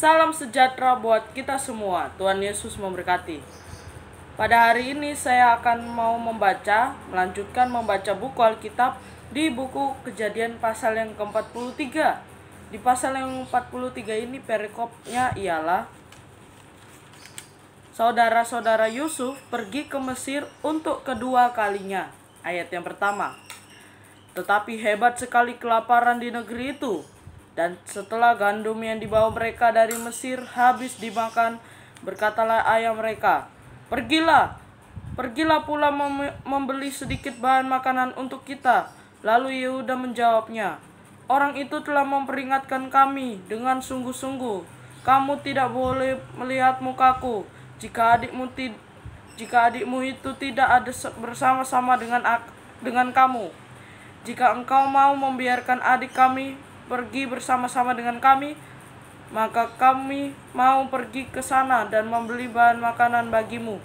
Salam sejahtera buat kita semua. Tuhan Yesus memberkati. Pada hari ini saya akan melanjutkan membaca buku Alkitab di buku Kejadian pasal yang ke-43. Di pasal yang 43 ini perikopnya ialah saudara-saudara Yusuf pergi ke Mesir untuk kedua kalinya. Ayat yang pertama. Tetapi hebat sekali kelaparan di negeri itu. Dan setelah gandum yang dibawa mereka dari Mesir habis dimakan, berkatalah ayah mereka, Pergilah pula membeli sedikit bahan makanan untuk kita. Lalu Yehuda menjawabnya, Orang itu telah memperingatkan kami dengan sungguh-sungguh, kamu tidak boleh melihat mukaku jika adikmu itu tidak ada bersama-sama dengan kamu. Jika engkau mau membiarkan adik kami pergi bersama-sama dengan kami, maka kami mau pergi ke sana dan membeli bahan makanan bagimu.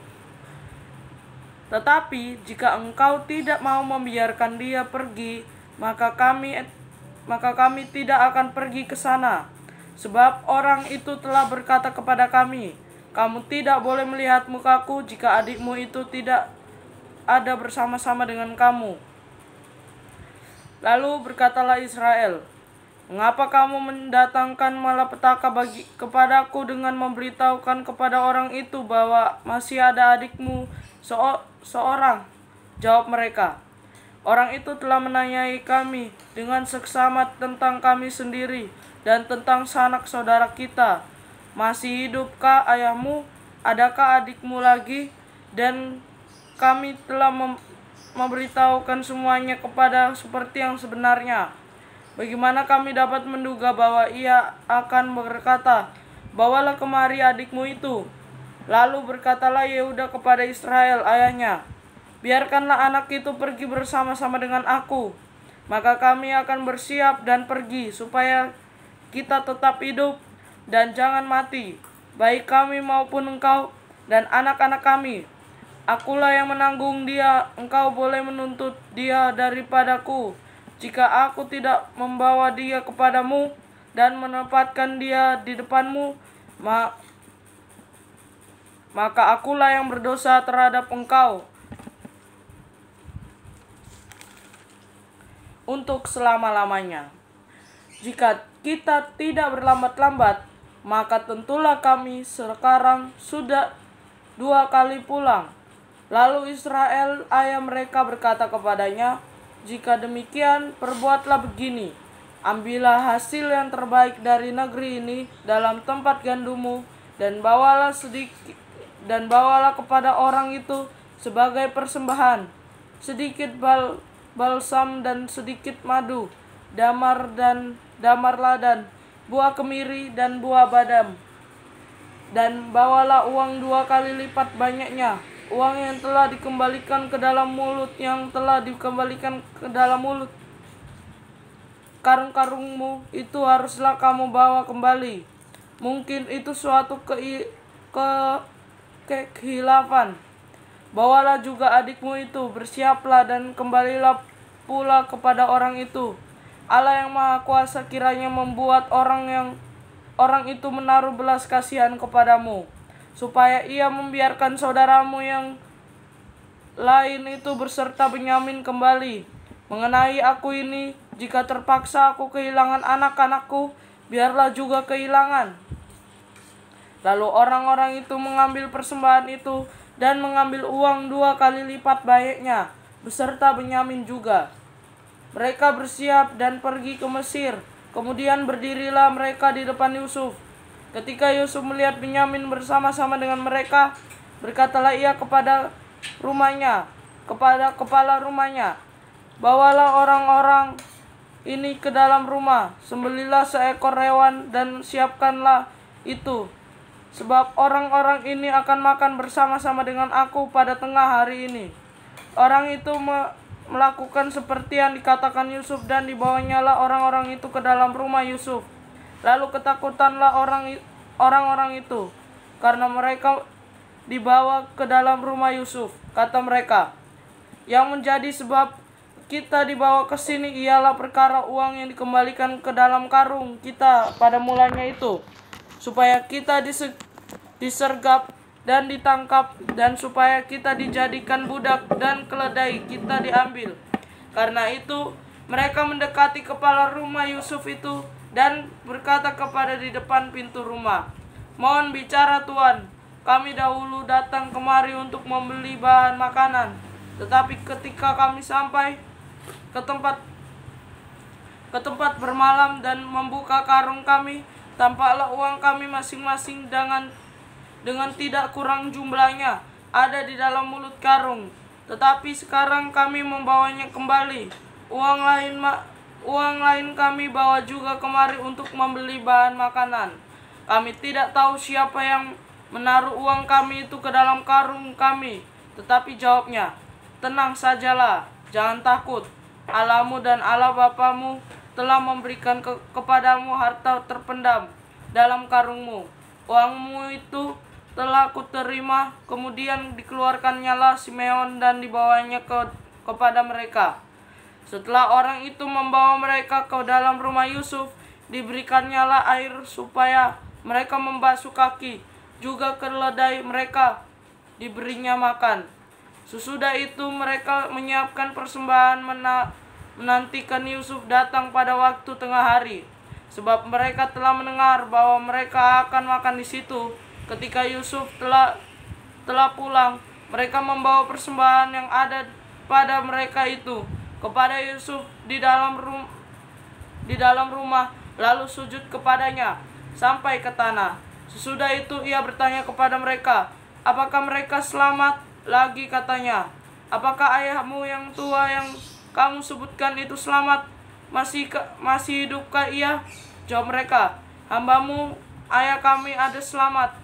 Tetapi jika engkau tidak mau membiarkan dia pergi, maka kami tidak akan pergi ke sana. Sebab orang itu telah berkata kepada kami, kamu tidak boleh melihat mukaku jika adikmu itu tidak ada bersama-sama dengan kamu. Lalu berkatalah Israel, Mengapa kamu mendatangkan malapetaka kepadaku dengan memberitahukan kepada orang itu bahwa masih ada adikmu seorang? Jawab mereka, Orang itu telah menanyai kami dengan seksama tentang kami sendiri dan tentang sanak saudara kita. Masih hidupkah ayahmu? Adakah adikmu lagi? Dan kami telah memberitahukan semuanya kepada seperti yang sebenarnya. Bagaimana kami dapat menduga bahwa ia akan berkata, Bawalah kemari adikmu itu. Lalu berkatalah Yehuda kepada Israel ayahnya, Biarkanlah anak itu pergi bersama-sama dengan aku. Maka kami akan bersiap dan pergi, supaya kita tetap hidup dan jangan mati, baik kami maupun engkau dan anak-anak kami. Akulah yang menanggung dia, engkau boleh menuntut dia daripadaku. Jika aku tidak membawa dia kepadamu dan menempatkan dia di depanmu, maka akulah yang berdosa terhadap engkau untuk selama-lamanya. Jika kita tidak berlambat-lambat, maka tentulah kami sekarang sudah 2 kali pulang. Lalu Israel ayah mereka berkata kepadanya, Jika demikian, perbuatlah begini. Ambillah hasil yang terbaik dari negeri ini dalam tempat gandummu, dan bawalah kepada orang itu sebagai persembahan sedikit balsam dan sedikit madu, damar ladan, buah kemiri dan buah badam. Dan bawalah uang 2 kali lipat banyaknya, uang yang telah dikembalikan ke dalam mulut, Karung-karungmu itu haruslah kamu bawa kembali. Mungkin itu suatu kehilafan. Bawalah juga adikmu itu, bersiaplah dan kembalilah pula kepada orang itu. Allah yang Maha Kuasa kiranya membuat orang itu menaruh belas kasihan kepadamu, supaya ia membiarkan saudaramu yang lain itu beserta Benyamin kembali. Mengenai aku ini, jika terpaksa aku kehilangan anak-anakku, biarlah juga kehilangan. Lalu orang-orang itu mengambil persembahan itu dan mengambil uang 2 kali lipat banyaknya, beserta Benyamin juga. Mereka bersiap dan pergi ke Mesir. Kemudian berdirilah mereka di depan Yusuf. Ketika Yusuf melihat Benyamin bersama-sama dengan mereka, berkatalah ia kepada kepala rumahnya, Bawalah orang-orang ini ke dalam rumah, sembelilah seekor hewan dan siapkanlah itu. Sebab orang-orang ini akan makan bersama-sama dengan aku pada tengah hari ini. Orang itu melakukan seperti yang dikatakan Yusuf, dan dibawanyalah orang-orang itu ke dalam rumah Yusuf. Lalu ketakutanlah orang-orang itu, karena mereka dibawa ke dalam rumah Yusuf. Kata mereka, Yang menjadi sebab kita dibawa ke sini ialah perkara uang yang dikembalikan ke dalam karung kita pada mulanya itu. supaya kita disergap dan ditangkap, dan supaya kita dijadikan budak dan keledai kita diambil. Karena itu mereka mendekati kepala rumah Yusuf itu dan berkata kepada di depan pintu rumah, "Mohon bicara Tuan, kami dahulu datang kemari untuk membeli bahan makanan. Tetapi ketika kami sampai ke tempat bermalam dan membuka karung kami, tampaklah uang kami masing-masing dengan tidak kurang jumlahnya ada di dalam mulut karung. Tetapi sekarang kami membawanya kembali. Uang lain kami bawa juga kemari untuk membeli bahan makanan. Kami tidak tahu siapa yang menaruh uang kami itu ke dalam karung kami." Tetapi jawabnya, "Tenang sajalah, jangan takut. Allahmu dan Allah bapamu telah memberikan kepadamu harta terpendam dalam karungmu. Uangmu itu telah kuterima." Kemudian dikeluarkannyalah Simeon dan dibawanya kepada mereka. Setelah orang itu membawa mereka ke dalam rumah Yusuf, diberikannya air supaya mereka membasuh kaki, juga keledai mereka diberinya makan. Sesudah itu mereka menyiapkan persembahan menantikan Yusuf datang pada waktu tengah hari, sebab mereka telah mendengar bahwa mereka akan makan di situ. Ketika Yusuf telah pulang, mereka membawa persembahan yang ada pada mereka itu kepada Yusuf di dalam rumah, lalu sujud kepadanya sampai ke tanah. Sesudah itu ia bertanya kepada mereka, "Apakah mereka selamat?" Lagi katanya, "Apakah ayahmu yang tua yang kamu sebutkan itu selamat? Masih hidupkah ia?" Jawab mereka, "Hambamu, ayah kami ada selamat.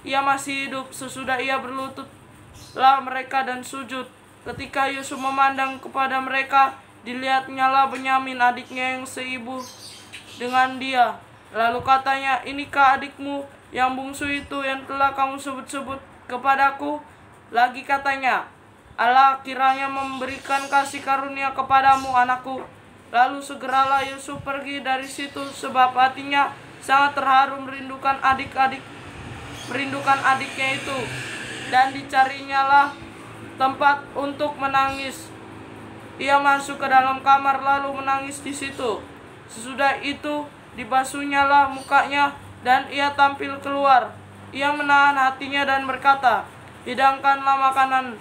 Ia masih hidup." Sesudah ia berlututlah mereka dan sujud. Ketika Yusuf memandang kepada mereka, dilihatnyalah Benyamin adiknya yang seibu dengan dia. Lalu katanya, "Inikah adikmu yang bungsu itu yang telah kamu sebut-sebut kepadaku?" Lagi katanya, "Allah kiranya memberikan kasih karunia kepadamu, anakku." Lalu segeralah Yusuf pergi dari situ, sebab hatinya sangat terharu merindukan adiknya itu, dan dicarinyalah tempat untuk menangis. Ia masuk ke dalam kamar lalu menangis di situ. Sesudah itu dibasuhnyalah mukanya dan ia tampil keluar. Ia menahan hatinya dan berkata, "Hidangkanlah makanan."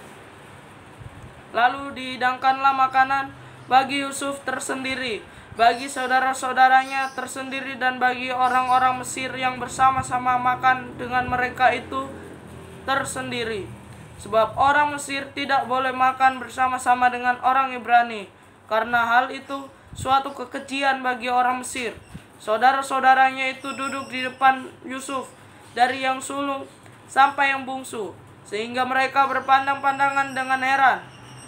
Lalu dihidangkanlah makanan bagi Yusuf tersendiri, bagi saudara-saudaranya tersendiri, dan bagi orang-orang Mesir yang bersama-sama makan dengan mereka itu tersendiri. Sebab orang Mesir tidak boleh makan bersama-sama dengan orang Ibrani, karena hal itu suatu kekejian bagi orang Mesir. Saudara-saudaranya itu duduk di depan Yusuf, dari yang sulung sampai yang bungsu, sehingga mereka berpandang-pandangan dengan heran.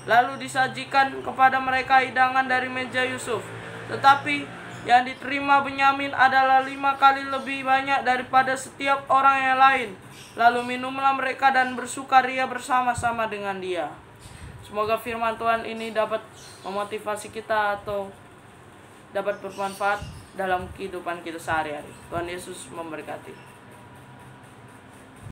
Lalu disajikan kepada mereka hidangan dari meja Yusuf. Tetapi yang diterima Benyamin adalah 5 kali lebih banyak daripada setiap orang yang lain. Lalu minumlah mereka dan bersukaria bersama-sama dengan dia. Semoga firman Tuhan ini dapat memotivasi kita atau dapat bermanfaat dalam kehidupan kita sehari-hari. Tuhan Yesus memberkati.